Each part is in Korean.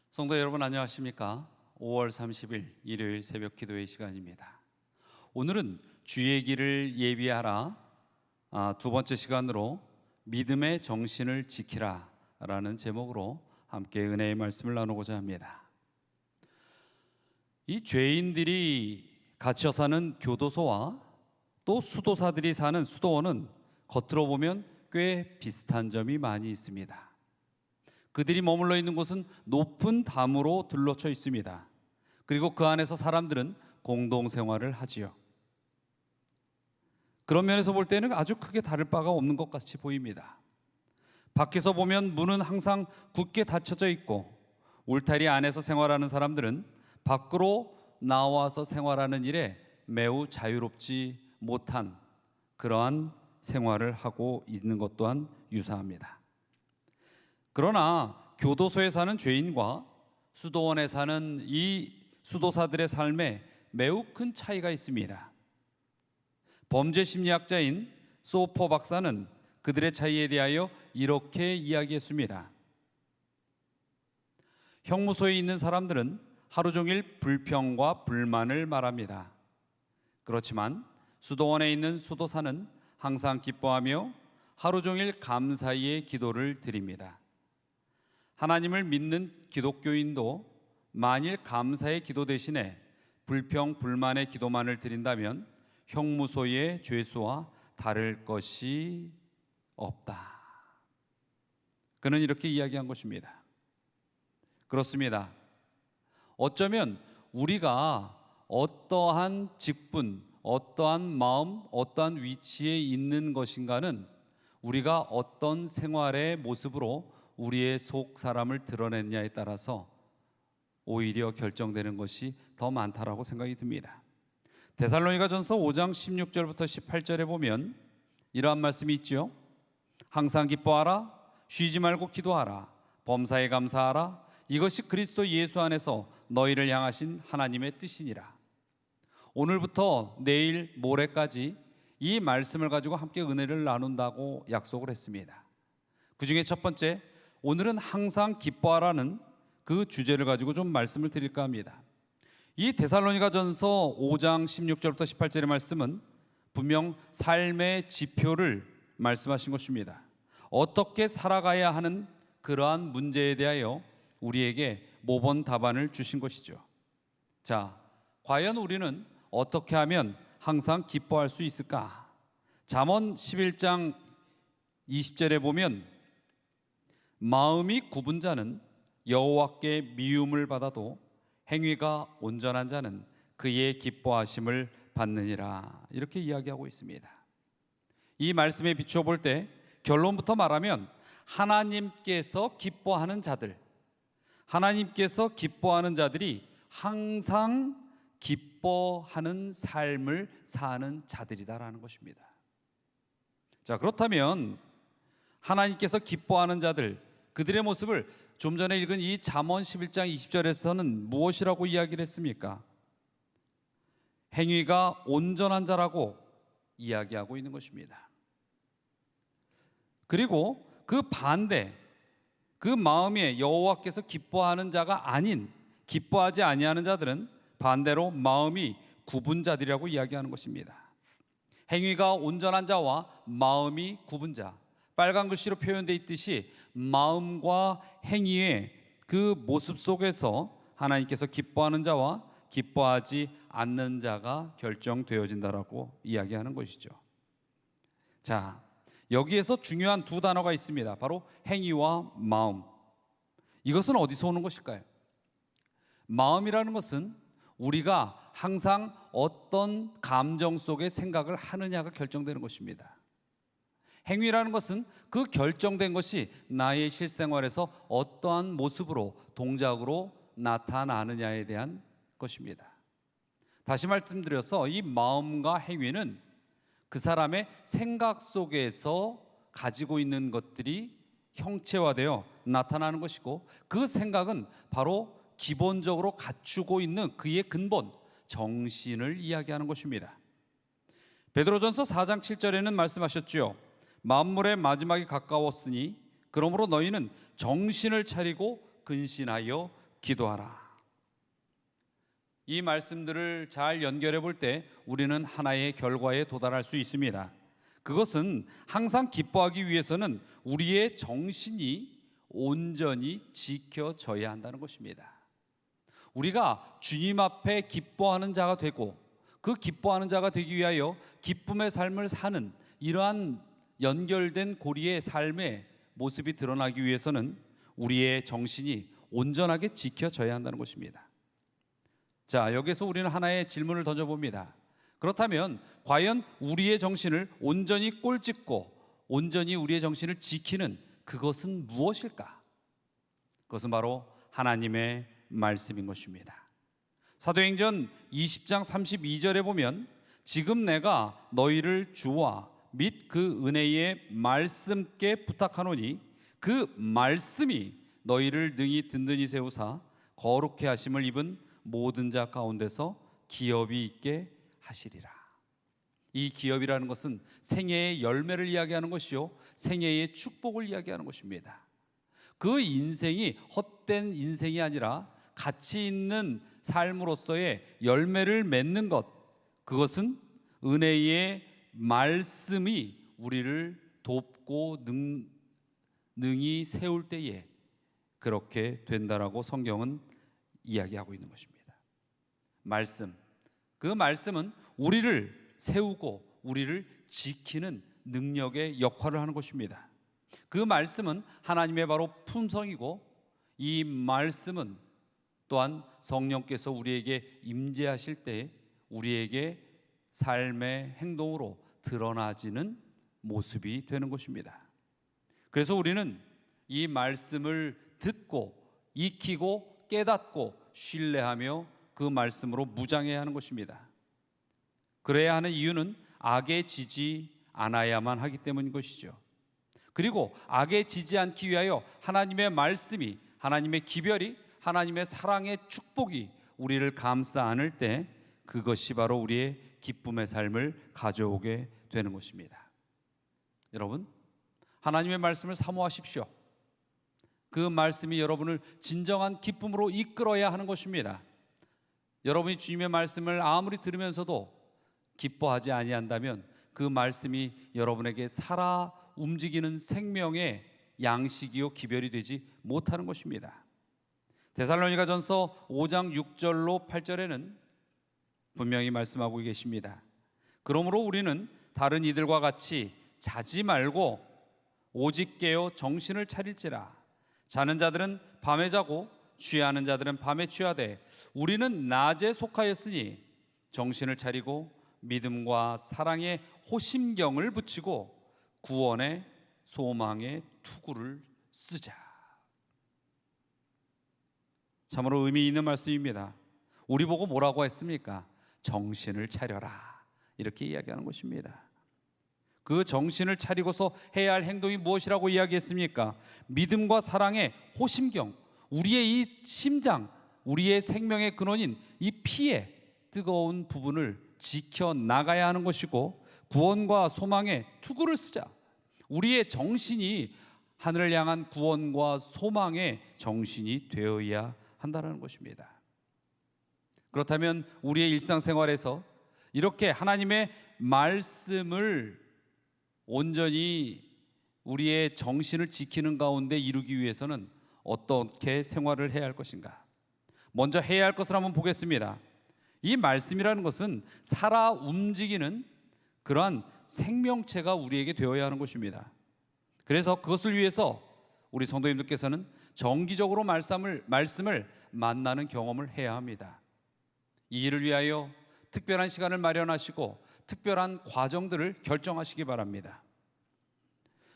성도 여러분, 안녕하십니까? 5월 30일 일요일 새벽 기도의 시간입니다. 오늘은 주의 길을 예비하라 두 번째 시간으로 믿음의 정신을 지키라 라는 제목으로 함께 은혜의 말씀을 나누고자 합니다. 이 죄인들이 갇혀 사는 교도소와 또 수도사들이 사는 수도원은 겉으로 보면 꽤 비슷한 점이 많이 있습니다. 그들이 머물러 있는 곳은 높은 담으로 둘러쳐 있습니다. 그리고 그 안에서 사람들은 공동생활을 하지요. 그런 면에서 볼 때는 아주 크게 다를 바가 없는 것 같이 보입니다. 밖에서 보면 문은 항상 굳게 닫혀져 있고 울타리 안에서 생활하는 사람들은 밖으로 나와서 생활하는 일에 매우 자유롭지 못한 그러한 생활을 하고 있는 것 또한 유사합니다. 그러나 교도소에 사는 죄인과 수도원에 사는 이 수도사들의 삶에 매우 큰 차이가 있습니다. 범죄 심리학자인 소퍼 박사는 그들의 차이에 대하여 이렇게 이야기했습니다. 형무소에 있는 사람들은 하루 종일 불평과 불만을 말합니다. 그렇지만 수도원에 있는 수도사는 항상 기뻐하며 하루 종일 감사의 기도를 드립니다. 하나님을 믿는 기독교인도 만일 감사의 기도 대신에 불평, 불만의 기도만을 드린다면 형무소의 죄수와 다를 것이 없다. 그는 이렇게 이야기한 것입니다. 그렇습니다. 어쩌면 우리가 어떠한 직분, 어떠한 마음, 어떠한 위치에 있는 것인가는 우리가 어떤 생활의 모습으로 우리의 속 사람을 드러냈냐에 따라서 오히려 결정되는 것이 더 많다라고 생각이 듭니다. 데살로니가전서 5장 16절부터 18절에 보면 이러한 말씀이 있죠. 항상 기뻐하라, 쉬지 말고 기도하라, 범사에 감사하라, 이것이 그리스도 예수 안에서 너희를 향하신 하나님의 뜻이니라. 오늘부터 내일 모레까지 이 말씀을 가지고 함께 은혜를 나눈다고 약속을 했습니다. 그 중에 첫 번째, 오늘은 항상 기뻐하라는 그 주제를 가지고 좀 말씀을 드릴까 합니다. 이 데살로니가전서 5장 16절부터 18절의 말씀은 분명 삶의 지표를 말씀하신 것입니다. 어떻게 살아가야 하는 그러한 문제에 대하여 우리에게 모범 답안을 주신 것이죠. 자, 과연 우리는 어떻게 하면 항상 기뻐할 수 있을까? 잠언 11장 20절에 보면 마음이 굽은 자는 여호와께 미움을 받아도 행위가 온전한 자는 그의 기뻐하심을 받느니라, 이렇게 이야기하고 있습니다. 이 말씀에 비추어 볼 때 결론부터 말하면 하나님께서 기뻐하는 자들, 하나님께서 기뻐하는 자들이 항상 기뻐하는 삶을 사는 자들이다라는 것입니다. 자, 그렇다면 하나님께서 기뻐하는 자들, 그들의 모습을 좀 전에 읽은 이 잠언 11장 20절에서는 무엇이라고 이야기를 했습니까? 행위가 온전한 자라고 이야기하고 있는 것입니다. 그리고 그 반대, 그 마음에 여호와께서 기뻐하는 자가 아닌, 기뻐하지 아니하는 자들은 반대로 마음이 굽은 자들이라고 이야기하는 것입니다. 행위가 온전한 자와 마음이 굽은 자, 빨간 글씨로 표현되어 있듯이 마음과 행위의 그 모습 속에서 하나님께서 기뻐하는 자와 기뻐하지 않는 자가 결정되어진다라고 이야기하는 것이죠. 자, 여기에서 중요한 두 단어가 있습니다. 바로 행위와 마음. 이것은 어디서 오는 것일까요? 마음이라는 것은 우리가 항상 어떤 감정 속에 생각을 하느냐가 결정되는 것입니다. 행위라는 것은 그 결정된 것이 나의 실생활에서 어떠한 모습으로, 동작으로 나타나느냐에 대한 것입니다. 다시 말씀드려서 이 마음과 행위는 그 사람의 생각 속에서 가지고 있는 것들이 형체화되어 나타나는 것이고, 그 생각은 바로 기본적으로 갖추고 있는 그의 근본, 정신을 이야기하는 것입니다. 베드로전서 4장 7절에는 말씀하셨죠. 만물의 마지막이 가까웠으니 그러므로 너희는 정신을 차리고 근신하여 기도하라. 이 말씀들을 잘 연결해 볼 때 우리는 하나의 결과에 도달할 수 있습니다. 그것은 항상 기뻐하기 위해서는 우리의 정신이 온전히 지켜져야 한다는 것입니다. 우리가 주님 앞에 기뻐하는 자가 되고, 그 기뻐하는 자가 되기 위하여 기쁨의 삶을 사는 이러한 연결된 고리의 삶의 모습이 드러나기 위해서는 우리의 정신이 온전하게 지켜져야 한다는 것입니다. 자, 여기서 우리는 하나의 질문을 던져봅니다. 그렇다면 과연 우리의 정신을 온전히 꼴짓고 온전히 우리의 정신을 지키는 그것은 무엇일까? 그것은 바로 하나님의 말씀인 것입니다. 사도행전 20장 32절에 보면 지금 내가 너희를 주와 및 그 은혜의 말씀께 부탁하노니 그 말씀이 너희를 능히 든든히 세우사 거룩해 하심을 입은 모든 자 가운데서 기업이 있게 하시리라. 이 기업이라는 것은 생애의 열매를 이야기하는 것이요, 생애의 축복을 이야기하는 것입니다. 그 인생이 헛된 인생이 아니라 가치 있는 삶으로서의 열매를 맺는 것, 그것은 은혜의 말씀이 우리를 돕고 능히 세울 때에 그렇게 된다라고 성경은 이야기하고 있는 것입니다. 말씀, 그 말씀은 우리를 세우고 우리를 지키는 능력의 역할을 하는 것입니다. 그 말씀은 하나님의 바로 품성이고, 이 말씀은 또한 성령께서 우리에게 임재하실 때 우리에게 삶의 행동으로 드러나지는 모습이 되는 것입니다. 그래서 우리는 이 말씀을 듣고 익히고 깨닫고 신뢰하며 그 말씀으로 무장해야 하는 것입니다. 그래야 하는 이유는 악에 지지 않아야만 하기 때문인 것이죠. 그리고 악에 지지 않기 위하여 하나님의 말씀이, 하나님의 기별이, 하나님의 사랑의 축복이 우리를 감싸 안을 때 그것이 바로 우리의 기쁨의 삶을 가져오게 되는 것입니다. 여러분, 하나님의 말씀을 사모하십시오. 그 말씀이 여러분을 진정한 기쁨으로 이끌어야 하는 것입니다. 여러분이 주님의 말씀을 아무리 들으면서도 기뻐하지 아니한다면 그 말씀이 여러분에게 살아 움직이는 생명의 양식이요 기별이 되지 못하는 것입니다. 데살로니가전서 5장 6절로 8절에는 분명히 말씀하고 계십니다. 그러므로 우리는 다른 이들과 같이 자지 말고 오직 깨어 정신을 차릴지라. 자는 자들은 밤에 자고 취하는 자들은 밤에 취하되 우리는 낮에 속하였으니 정신을 차리고 믿음과 사랑의 호심경을 붙이고 구원의 소망의 투구를 쓰자. 참으로 의미 있는 말씀입니다. 우리 보고 뭐라고 했습니까? 정신을 차려라, 이렇게 이야기하는 것입니다. 그 정신을 차리고서 해야 할 행동이 무엇이라고 이야기했습니까? 믿음과 사랑의 호심경, 우리의 이 심장, 우리의 생명의 근원인 이 피의 뜨거운 부분을 지켜나가야 하는 것이고, 구원과 소망의 투구를 쓰자. 우리의 정신이 하늘을 향한 구원과 소망의 정신이 되어야 한다는 것입니다. 그렇다면 우리의 일상생활에서 이렇게 하나님의 말씀을 온전히 우리의 정신을 지키는 가운데 이루기 위해서는 어떻게 생활을 해야 할 것인가? 먼저 해야 할 것을 한번 보겠습니다. 이 말씀이라는 것은 살아 움직이는 그러한 생명체가 우리에게 되어야 하는 것입니다. 그래서 그것을 위해서 우리 성도님들께서는 정기적으로 말씀을 만나는 경험을 해야 합니다. 이 일을 위하여 특별한 시간을 마련하시고 특별한 과정들을 결정하시기 바랍니다.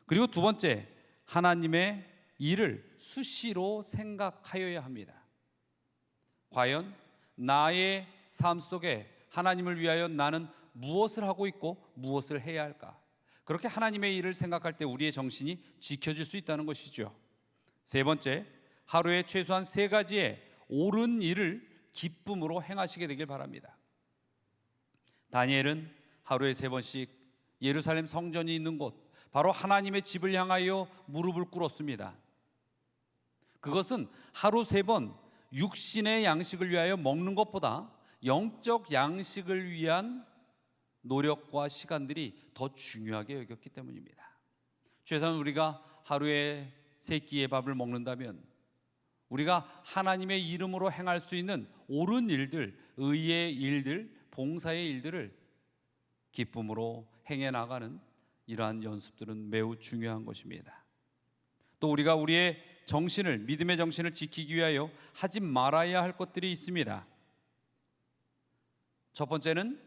그리고 두 번째, 하나님의 일을 수시로 생각하여야 합니다. 과연 나의 삶 속에 하나님을 위하여 나는 무엇을 하고 있고 무엇을 해야 할까? 그렇게 하나님의 일을 생각할 때 우리의 정신이 지켜질 수 있다는 것이죠. 세 번째, 하루에 최소한 3가지의 옳은 일을 기쁨으로 행하시게 되길 바랍니다. 다니엘은 하루에 3번씩 예루살렘 성전이 있는 곳, 바로 하나님의 집을 향하여 무릎을 꿇었습니다. 그것은 하루 3번 육신의 양식을 위하여 먹는 것보다 영적 양식을 위한 노력과 시간들이 더 중요하게 여겼기 때문입니다. 최소한 우리가 하루에 3끼의 밥을 먹는다면 우리가 하나님의 이름으로 행할 수 있는 옳은 일들, 의의 일들, 봉사의 일들을 기쁨으로 행해 나가는 이러한 연습들은 매우 중요한 것입니다. 또 우리가 우리의 정신을, 믿음의 정신을 지키기 위하여 하지 말아야 할 것들이 있습니다. 첫 번째는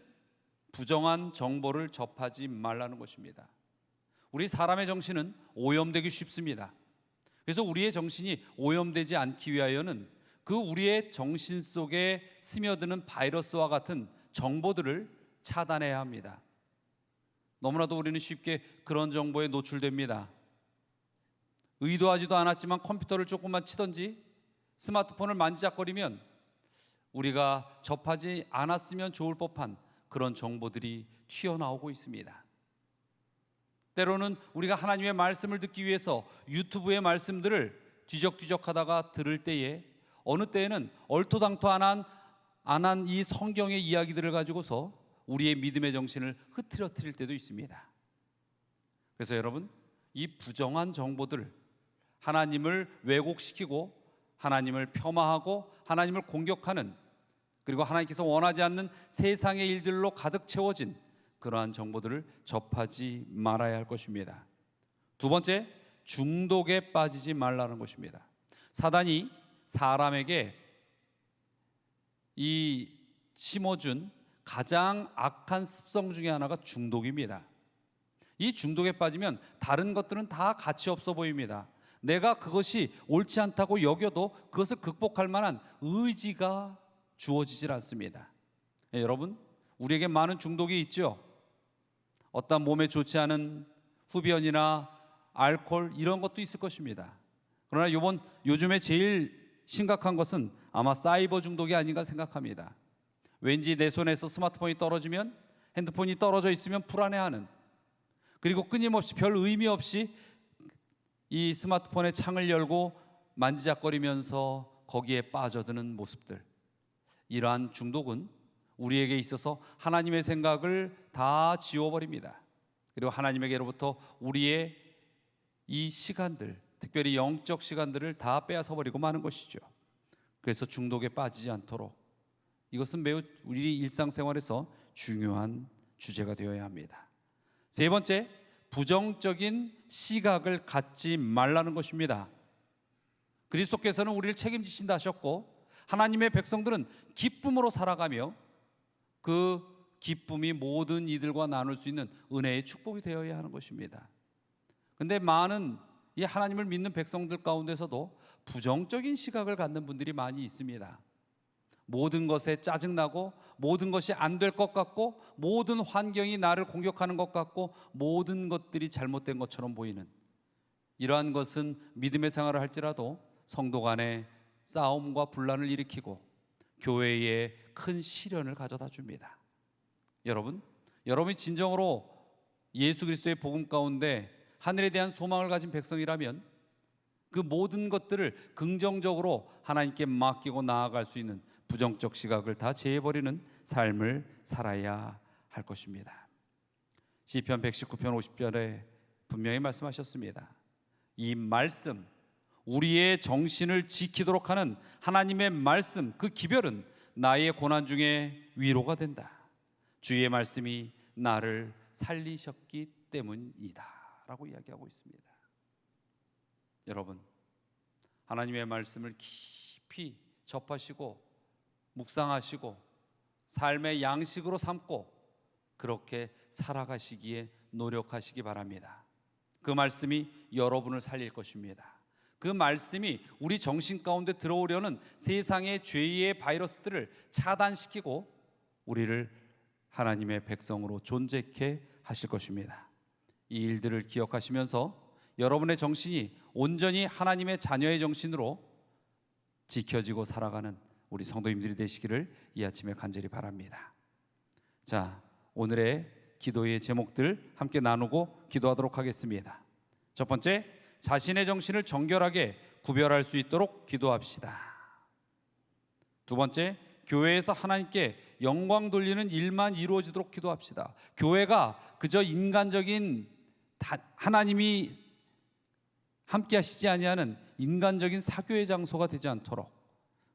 부정한 정보를 접하지 말라는 것입니다. 우리 사람의 정신은 오염되기 쉽습니다. 그래서 우리의 정신이 오염되지 않기 위하여는 그 우리의 정신 속에 스며드는 바이러스와 같은 정보들을 차단해야 합니다. 너무나도 우리는 쉽게 그런 정보에 노출됩니다. 의도하지도 않았지만 컴퓨터를 조금만 치든지 스마트폰을 만지작거리면 우리가 접하지 않았으면 좋을 법한 그런 정보들이 튀어나오고 있습니다. 때로는 우리가 하나님의 말씀을 듣기 위해서 유튜브의 말씀들을 뒤적뒤적 하다가 들을 때에 어느 때에는 얼토당토 안 한 이 성경의 이야기들을 가지고서 우리의 믿음의 정신을 흐트러뜨릴 때도 있습니다. 그래서 여러분, 이 부정한 정보들, 하나님을 왜곡시키고 하나님을 폄하하고 하나님을 공격하는, 그리고 하나님께서 원하지 않는 세상의 일들로 가득 채워진 그러한 정보들을 접하지 말아야 할 것입니다. 두 번째, 중독에 빠지지 말라는 것입니다. 사단이 사람에게 이 심어준 가장 악한 습성 중에 하나가 중독입니다. 이 중독에 빠지면 다른 것들은 다 가치 없어 보입니다. 내가 그것이 옳지 않다고 여겨도 그것을 극복할 만한 의지가 주어지질 않습니다. 여러분, 우리에게 많은 중독이 있죠. 어떤 몸에 좋지 않은 흡연이나 알코올 이런 것도 있을 것입니다. 그러나 요즘에 제일 심각한 것은 아마 사이버 중독이 아닌가 생각합니다. 왠지 내 손에서 스마트폰이 떨어지면, 핸드폰이 떨어져 있으면 불안해하는, 그리고 끊임없이 별 의미 없이 이 스마트폰의 창을 열고 만지작거리면서 거기에 빠져드는 모습들, 이러한 중독은 우리에게 있어서 하나님의 생각을 다 지워버립니다. 그리고 하나님에게로부터 우리의 이 시간들, 특별히 영적 시간들을 다 빼앗아버리고 마는 것이죠. 그래서 중독에 빠지지 않도록 이것은 매우 우리 일상생활에서 중요한 주제가 되어야 합니다. 세 번째, 부정적인 시각을 갖지 말라는 것입니다. 그리스도께서는 우리를 책임지신다 하셨고 하나님의 백성들은 기쁨으로 살아가며 그 기쁨이 모든 이들과 나눌 수 있는 은혜의 축복이 되어야 하는 것입니다. 그런데 많은 이 하나님을 믿는 백성들 가운데서도 부정적인 시각을 갖는 분들이 많이 있습니다. 모든 것에 짜증나고 모든 것이 안 될 것 같고 모든 환경이 나를 공격하는 것 같고 모든 것들이 잘못된 것처럼 보이는, 이러한 것은 믿음의 생활을 할지라도 성도 간에 싸움과 분란을 일으키고 교회에 큰 시련을 가져다 줍니다. 여러분이 진정으로 예수 그리스도의 복음 가운데 하늘에 대한 소망을 가진 백성이라면 그 모든 것들을 긍정적으로 하나님께 맡기고 나아갈 수 있는 부정적 시각을 다 제해버리는 삶을 살아야 할 것입니다. 시편 119편 50절에 분명히 말씀하셨습니다. 이 말씀, 우리의 정신을 지키도록 하는 하나님의 말씀, 그 기별은 나의 고난 중에 위로가 된다. 주의 말씀이 나를 살리셨기 때문이다 라고 이야기하고 있습니다. 여러분, 하나님의 말씀을 깊이 접하시고 묵상하시고 삶의 양식으로 삼고 그렇게 살아가시기에 노력하시기 바랍니다. 그 말씀이 여러분을 살릴 것입니다. 그 말씀이 우리 정신 가운데 들어오려는 세상의 죄의 바이러스들을 차단시키고 우리를 하나님의 백성으로 존재케 하실 것입니다. 이 일들을 기억하시면서 여러분의 정신이 온전히 하나님의 자녀의 정신으로 지켜지고 살아가는 우리 성도님들이 되시기를 이 아침에 간절히 바랍니다. 자, 오늘의 기도의 제목들 함께 나누고 기도하도록 하겠습니다. 첫 번째, 자신의 정신을 정결하게 구별할 수 있도록 기도합시다. 두 번째, 교회에서 하나님께 영광 돌리는 일만 이루어지도록 기도합시다. 교회가 그저 인간적인 하나님이 함께 하시지 아니하는 인간적인 사교의 장소가 되지 않도록,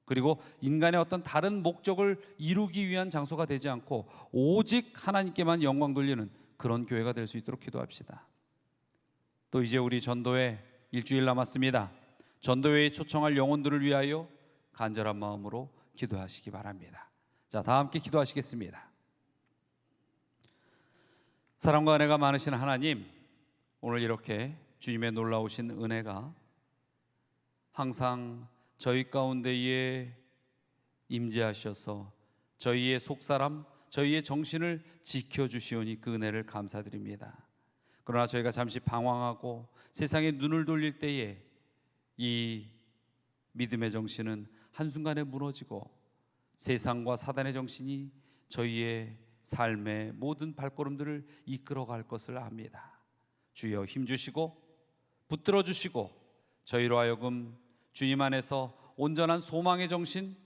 그리고 인간의 어떤 다른 목적을 이루기 위한 장소가 되지 않고 오직 하나님께만 영광 돌리는 그런 교회가 될 수 있도록 기도합시다. 또 이제 우리 전도회 일주일 남았습니다. 전도회에 초청할 영혼들을 위하여 간절한 마음으로 기도하시기 바랍니다. 자, 다 함께 기도하시겠습니다. 사랑과 은혜가 많으신 하나님, 오늘 이렇게 주님의 놀라우신 은혜가 항상 저희 가운데에 임재하셔서 저희의 속사람, 저희의 정신을 지켜주시오니 그 은혜를 감사드립니다. 그러나 저희가 잠시 방황하고 세상에 눈을 돌릴 때에 이 믿음의 정신은 한순간에 무너지고 세상과 사단의 정신이 저희의 삶의 모든 발걸음들을 이끌어갈 것을 압니다. 주여 힘주시고 붙들어 주시고 저희로 하여금 주님 안에서 온전한 소망의 정신,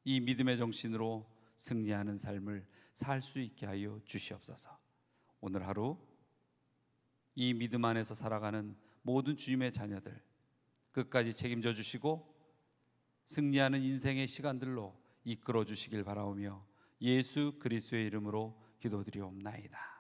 이 믿음의 정신으로 승리하는 삶을 살 수 있게 하여 주시옵소서. 오늘 하루 이 믿음 안에서 살아가는 모든 주님의 자녀들 끝까지 책임져 주시고 승리하는 인생의 시간들로 이끌어 주시길 바라오며 예수 그리스도의 이름으로 기도드리옵나이다.